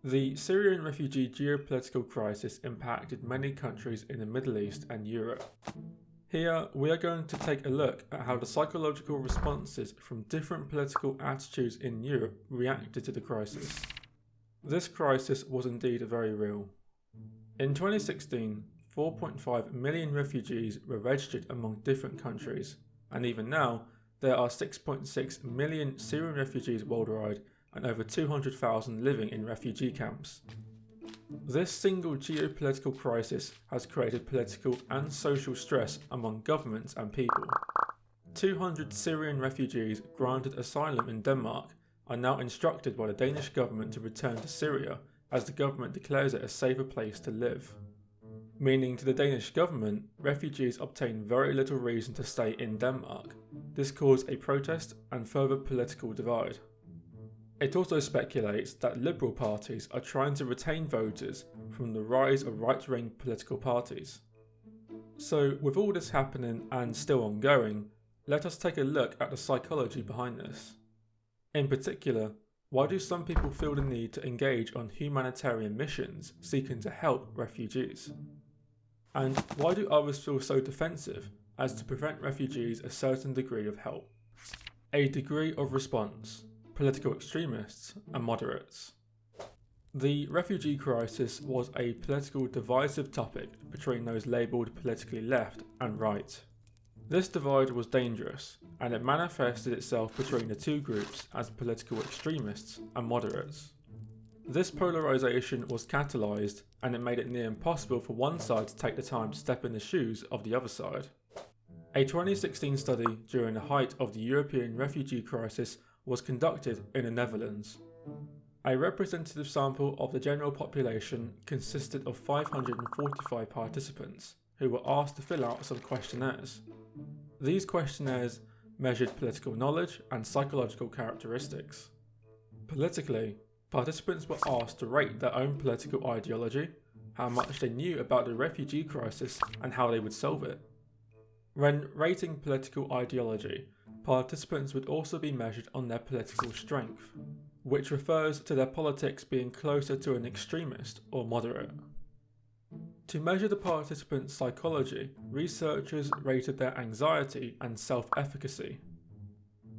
The Syrian refugee geopolitical crisis impacted many countries in the Middle East and Europe. Here, we are going to take a look at how the psychological responses from different political attitudes in Europe reacted to the crisis. This crisis was indeed very real. In 2016, 4.5 million refugees were registered among different countries, and even now, there are 6.6 million Syrian refugees worldwide and over 200,000 living in refugee camps. This single geopolitical crisis has created political and social stress among governments and people. 200 Syrian refugees granted asylum in Denmark are now instructed by the Danish government to return to Syria as the government declares it a safer place to live. Meaning to the Danish government, refugees obtain very little reason to stay in Denmark. This caused a protest and further political divide. It also speculates that liberal parties are trying to retain voters from the rise of right-wing political parties. So, with all this happening and still ongoing, let us take a look at the psychology behind this. In particular, why do some people feel the need to engage on humanitarian missions seeking to help refugees? And why do others feel so defensive as to prevent refugees a certain degree of help? A degree of response. Political extremists and moderates. The refugee crisis was a political divisive topic between those labelled politically left and right. This divide was dangerous, and it manifested itself between the two groups as political extremists and moderates. This polarisation was catalysed, and it made it near impossible for one side to take the time to step in the shoes of the other side. A 2016 study during the height of the European refugee crisis was conducted in the Netherlands. A representative sample of the general population consisted of 545 participants who were asked to fill out some questionnaires. These questionnaires measured political knowledge and psychological characteristics. Politically, participants were asked to rate their own political ideology, how much they knew about the refugee crisis and how they would solve it. When rating political ideology, participants would also be measured on their political strength, which refers to their politics being closer to an extremist or moderate. To measure the participants' psychology, researchers rated their anxiety and self-efficacy.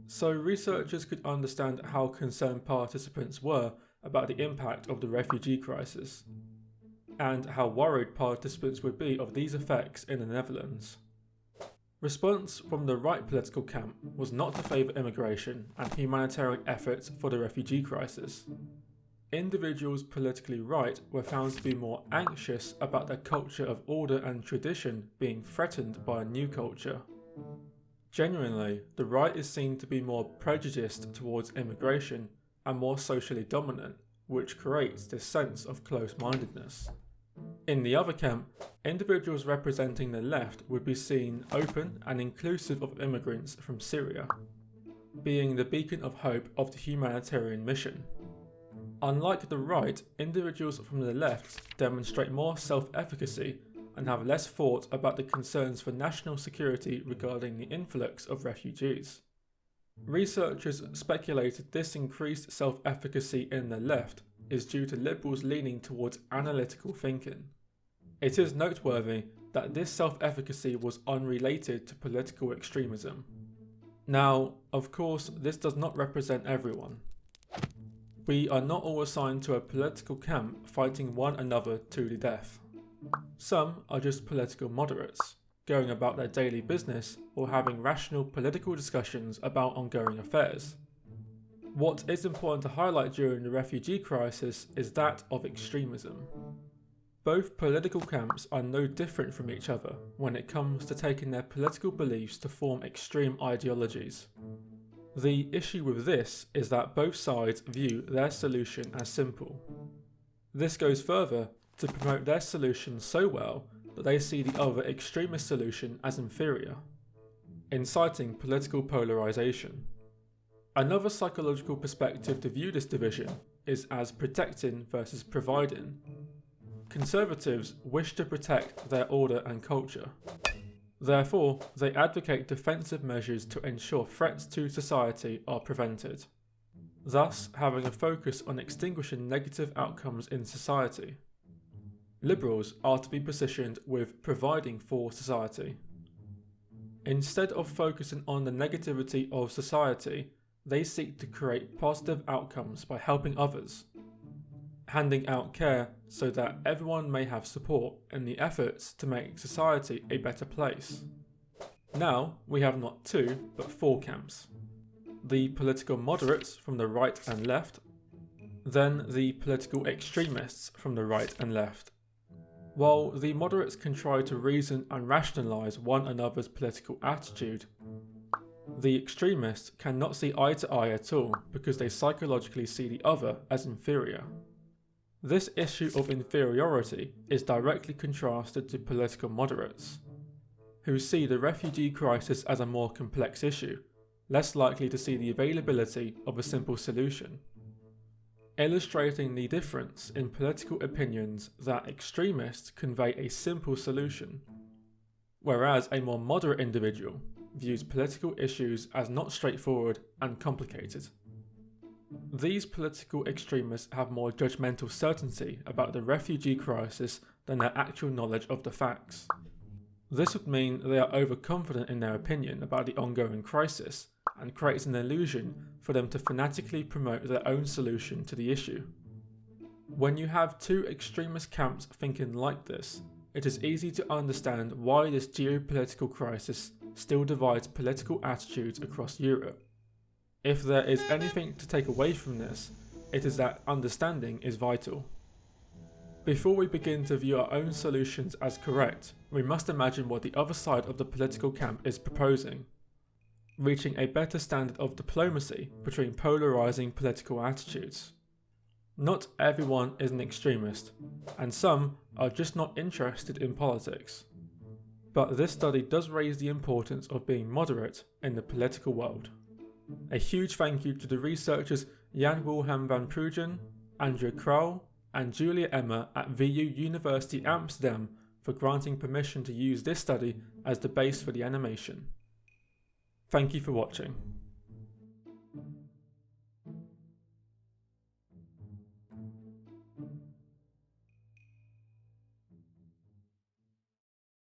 So researchers could understand how concerned participants were about the impact of the refugee crisis, and how worried participants would be of these effects in the Netherlands. Response from the right political camp was not to favour immigration and humanitarian efforts for the refugee crisis. Individuals politically right were found to be more anxious about their culture of order and tradition being threatened by a new culture. Genuinely, the right is seen to be more prejudiced towards immigration and more socially dominant, which creates this sense of close-mindedness. In the other camp, individuals representing the left would be seen open and inclusive of immigrants from Syria, being the beacon of hope of the humanitarian mission. Unlike the right, individuals from the left demonstrate more self-efficacy and have less thought about the concerns for national security regarding the influx of refugees. Researchers speculated this increased self-efficacy in the left is due to liberals leaning towards analytical thinking. It is noteworthy that this self-efficacy was unrelated to political extremism. Now, of course, this does not represent everyone. We are not all assigned to a political camp fighting one another to the death. Some are just political moderates, going about their daily business or having rational political discussions about ongoing affairs. What is important to highlight during the refugee crisis is that of extremism. Both political camps are no different from each other when it comes to taking their political beliefs to form extreme ideologies. The issue with this is that both sides view their solution as simple. This goes further to promote their solution so well that they see the other extremist solution as inferior, inciting political polarization. Another psychological perspective to view this division is as protecting versus providing. Conservatives wish to protect their order and culture. Therefore, they advocate defensive measures to ensure threats to society are prevented. thus having a focus on extinguishing negative outcomes in society. Liberals are to be positioned with providing for society. Instead of focusing on the negativity of society, they seek to create positive outcomes by helping others, handing out care so that everyone may have support in the efforts to make society a better place. Now we have not 2 but 4 camps. The political moderates from the right and left, then the political extremists from the right and left. While the moderates can try to reason and rationalise one another's political attitude, the extremists cannot see eye to eye at all because they psychologically see the other as inferior. This issue of inferiority is directly contrasted to political moderates, who see the refugee crisis as a more complex issue, less likely to see the availability of a simple solution, illustrating the difference in political opinions that extremists convey a simple solution, whereas a more moderate individual views political issues as not straightforward and complicated. These political extremists have more judgmental certainty about the refugee crisis than their actual knowledge of the facts. This would mean they are overconfident in their opinion about the ongoing crisis and creates an illusion for them to fanatically promote their own solution to the issue. When you have 2 extremist camps thinking like this, it is easy to understand why this geopolitical crisis still divides political attitudes across Europe. If there is anything to take away from this, it is that understanding is vital. Before we begin to view our own solutions as correct, we must imagine what the other side of the political camp is proposing, reaching a better standard of diplomacy between polarizing political attitudes. Not everyone is an extremist, and some are just not interested in politics. But this study does raise the importance of being moderate in the political world. A huge thank you to the researchers Jan-Willem Van Prooijen, Krouwel and Julia Emmer at VU University Amsterdam for granting permission to use this study as the base for the animation. Thank you for watching.